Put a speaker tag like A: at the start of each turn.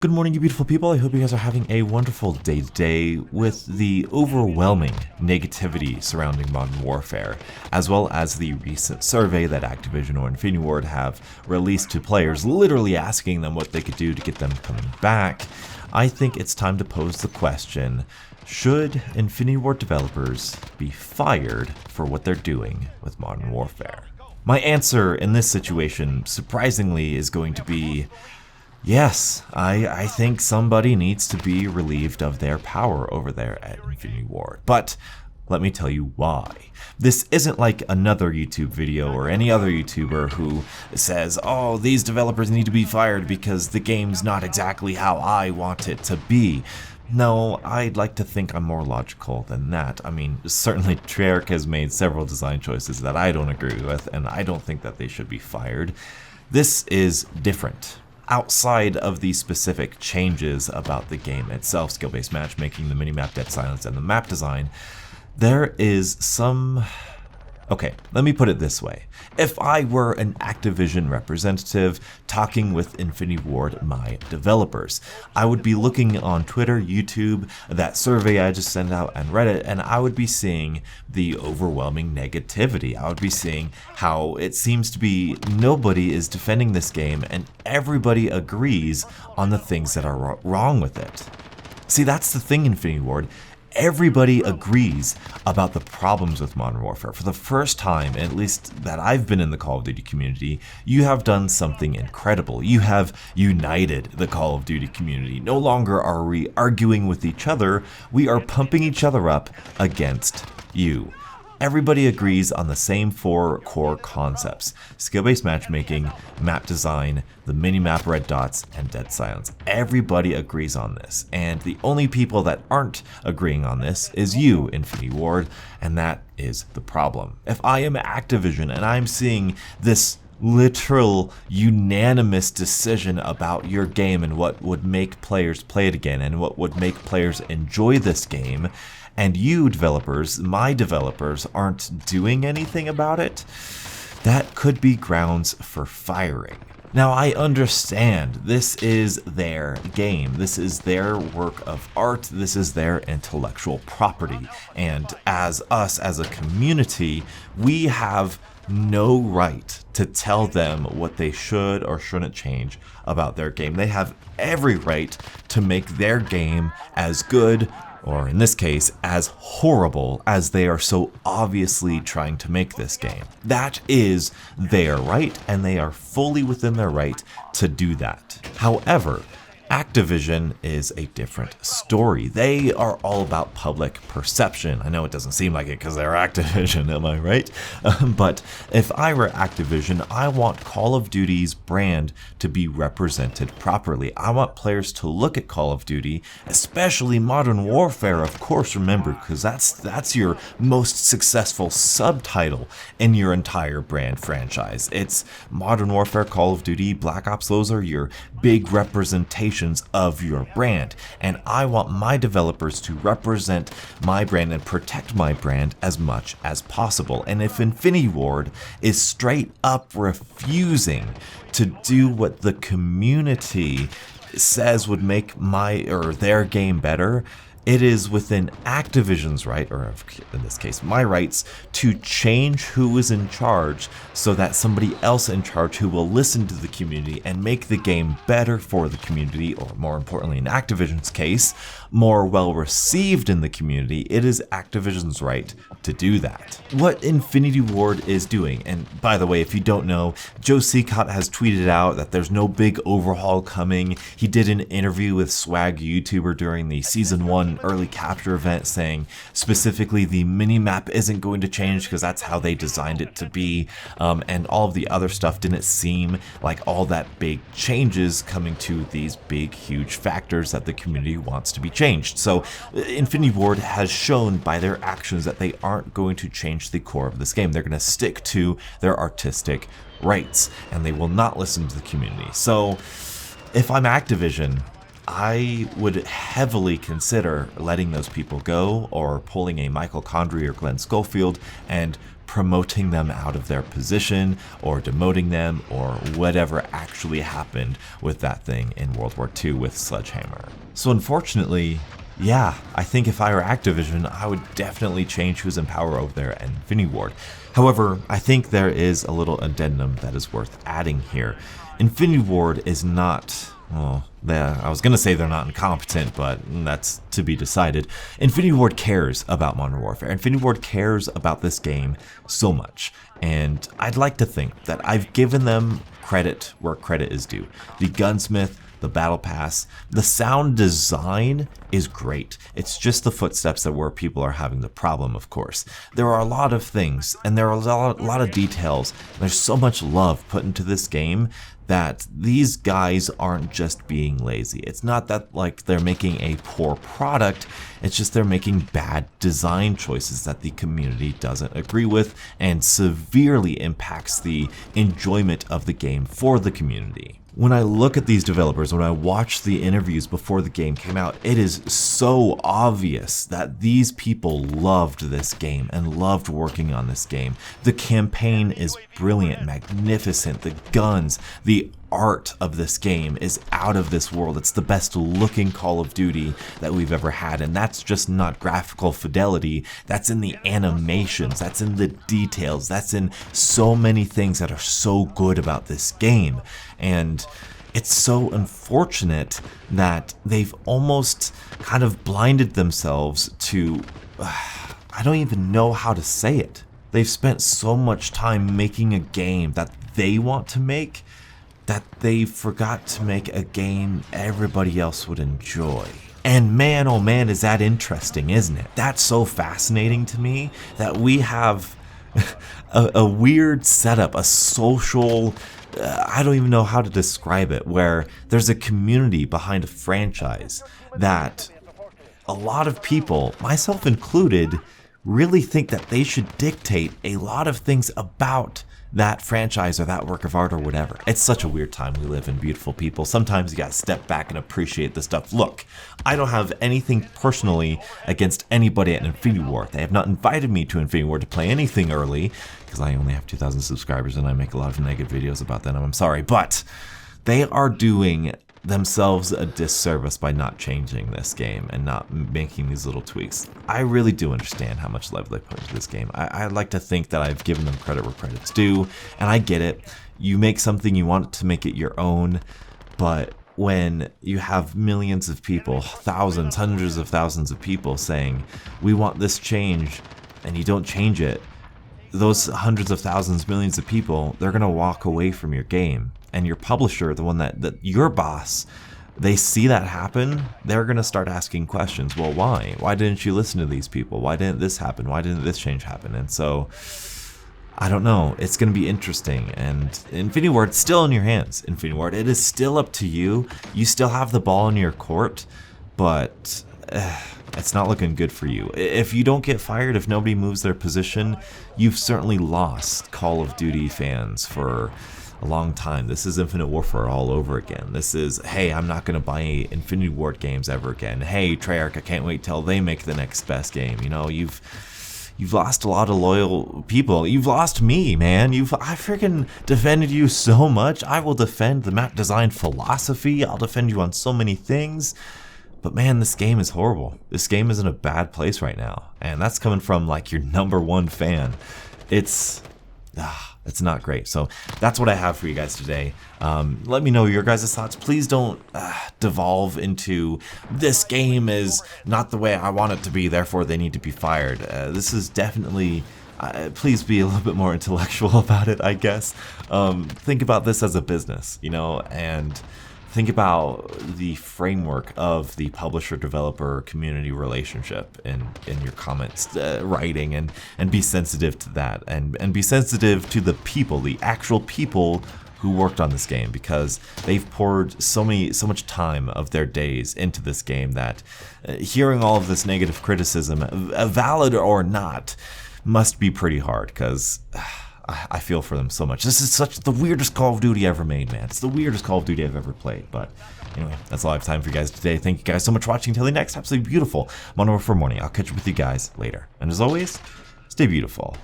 A: Good morning, you beautiful people. I hope you guys are having a wonderful day today with the overwhelming negativity surrounding Modern Warfare, as well as the recent survey that Activision or Infinity Ward have released to players, literally asking them what they could do to get them coming back. I think it's time to pose the question, should Infinity Ward developers be fired for what they're doing with Modern Warfare? My answer in this situation, surprisingly, is going to be yes, I think somebody needs to be relieved of their power over there at Infinity Ward. But let me tell you why. This isn't like another YouTube video or any other YouTuber who says, oh, these developers need to be fired because the game's not exactly how I want it to be. No, I'd like to think I'm more logical than that. I mean, certainly Treyarch has made several design choices that I don't agree with, and I don't think that they should be fired. This is different. Outside of the specific changes about the game itself, skill-based matchmaking, the minimap dead silence, and the map design, there is some... Okay, let me put it this way. If I were an Activision representative talking with Infinity Ward, my developers, I would be looking on Twitter, YouTube, that survey I just sent out, and Reddit, and I would be seeing the overwhelming negativity. I would be seeing how it seems to be nobody is defending this game, and everybody agrees on the things that are wrong with it. See, that's the thing, Infinity Ward. Everybody agrees about the problems with Modern Warfare. For the first time, at least that I've been in the Call of Duty community, you have done something incredible. You have united the Call of Duty community. No longer are we arguing with each other, we are pumping each other up against you. Everybody agrees on the same four core concepts: skill-based matchmaking, map design, the minimap red dots, and dead silence. Everybody agrees on this, and the only people that aren't agreeing on this is you, Infinity Ward, and that is the problem. If I am Activision and I'm seeing this literal unanimous decision about your game and what would make players play it again and what would make players enjoy this game, and you developers, my developers, aren't doing anything about it, that could be grounds for firing. Now, I understand this is their game, this is their work of art, this is their intellectual property, and as us as a community, we have no right to tell them what they should or shouldn't change about their game. They have every right to make their game as good, or in this case, as horrible as they are so obviously trying to make this game. That is their right, and they are fully within their right to do that. However, Activision is a different story. They are all about public perception. I know it doesn't seem like it because they're Activision, am I right? But if I were Activision, I want Call of Duty's brand to be represented properly. I want players to look at Call of Duty, especially Modern Warfare, of course, remember, because that's your most successful subtitle in your entire brand franchise. It's Modern Warfare, Call of Duty, Black Ops, those are your big representations of your brand, and I want my developers to represent my brand and protect my brand as much as possible. And if Infinity Ward is straight up refusing to do what the community says would make my or their game better, it is within Activision's right, or in this case my rights, to change who is in charge so that somebody else in charge who will listen to the community and make the game better for the community, or more importantly in Activision's case, more well received in the community. It is Activision's right to do that. What Infinity Ward is doing, and by the way, if you don't know, Joe Seacott has tweeted out that there's no big overhaul coming. He did an interview with Swag YouTuber during the Season 1 early capture event saying specifically the minimap isn't going to change because that's how they designed it to be, and all of the other stuff didn't seem like all that big changes coming to these big huge factors that the community wants to be changed. So Infinity Ward has shown by their actions that they aren't going to change the core of this game. They're going to stick to their artistic rights, and they will not listen to the community. So if I'm Activision, I would heavily consider letting those people go or pulling a Michael Condrey or Glenn Schofield and promoting them out of their position or demoting them or whatever actually happened with that thing in World War II with Sledgehammer. So unfortunately, yeah, I think if I were Activision, I would definitely change who's in power over there at Infinity Ward. However, I think there is a little addendum that is worth adding here. Infinity Ward is not, well, I was going to say they're not incompetent, but that's to be decided. Infinity Ward cares about Modern Warfare. Infinity Ward cares about this game so much, and I'd like to think that I've given them credit where credit is due. The Gunsmith, the Battle Pass, the sound design is great. It's just the footsteps that where people are having the problem, of course. There are a lot of things, and there are a lot of details. There's so much love put into this game that these guys aren't just being lazy. It's not that like they're making a poor product, it's just they're making bad design choices that the community doesn't agree with and severely impacts the enjoyment of the game for the community. When I look at these developers, when I watch the interviews before the game came out, it is so obvious that these people loved this game and loved working on this game. The campaign is brilliant, magnificent. The guns, the art of this game is out of this world. It's the best looking Call of Duty that we've ever had, and that's just not graphical fidelity. That's in the animations, that's in the details, that's in so many things that are so good about this game. And it's so unfortunate that they've almost kind of blinded themselves to, I don't even know how to say it. They've spent so much time making a game that they want to make that they forgot to make a game everybody else would enjoy. And man, oh man, is that interesting, isn't it? That's so fascinating to me that we have a weird setup, a social, I don't even know how to describe it, where there's a community behind a franchise that a lot of people, myself included, really think that they should dictate a lot of things about that franchise or that work of art or whatever. It's such a weird time we live in, beautiful people. Sometimes you gotta step back and appreciate the stuff. Look, I don't have anything personally against anybody at Infinity Ward. They have not invited me to Infinity Ward to play anything early, because I only have 2,000 subscribers and I make a lot of negative videos about that, and I'm sorry, but they are doing themselves a disservice by not changing this game and not making these little tweaks. I really do understand how much love they put into this game. I like to think that I've given them credit where credit's due, and I get it. You make something, you want to make it your own, but when you have millions of people, thousands, hundreds of thousands of people saying, we want this change, and you don't change it, those hundreds of thousands, millions of people, they're going to walk away from your game. And your publisher, the one that your boss, they see that happen, they're going to start asking questions. Well, why? Why didn't you listen to these people? Why didn't this happen? Why didn't this change happen? And so, I don't know. It's going to be interesting. And Infinity Ward's still in your hands, Infinity Ward. It is still up to you. You still have the ball in your court, but it's not looking good for you. If you don't get fired, if nobody moves their position, you've certainly lost Call of Duty fans for a long time. This is Infinite Warfare all over again. This is, hey, I'm not going to buy Infinity Ward games ever again. Hey, Treyarch, I can't wait till they make the next best game. You know, you've lost a lot of loyal people. You've lost me, man. I freaking defended you so much. I will defend the map design philosophy. I'll defend you on so many things. But man, this game is horrible. This game is in a bad place right now. And that's coming from like your #1 fan. It's not great. So that's what I have for you guys today. Let me know your guys' thoughts. Please don't devolve into this game is not the way I want it to be, therefore they need to be fired. This is definitely, please be a little bit more intellectual about it, I guess. Think about this as a business, you know, and think about the framework of the publisher-developer community relationship in your comments writing, and be sensitive to that, and be sensitive to the people, the actual people who worked on this game, because they've poured so much time of their days into this game that hearing all of this negative criticism, valid or not, must be pretty hard, because I feel for them so much. This is the weirdest Call of Duty ever made, man. It's the weirdest Call of Duty I've ever played. But anyway, that's all I have time for you guys today. Thank you guys so much for watching. Until the next absolutely beautiful Modern Warfare morning. I'll catch up with you guys later. And as always, stay beautiful.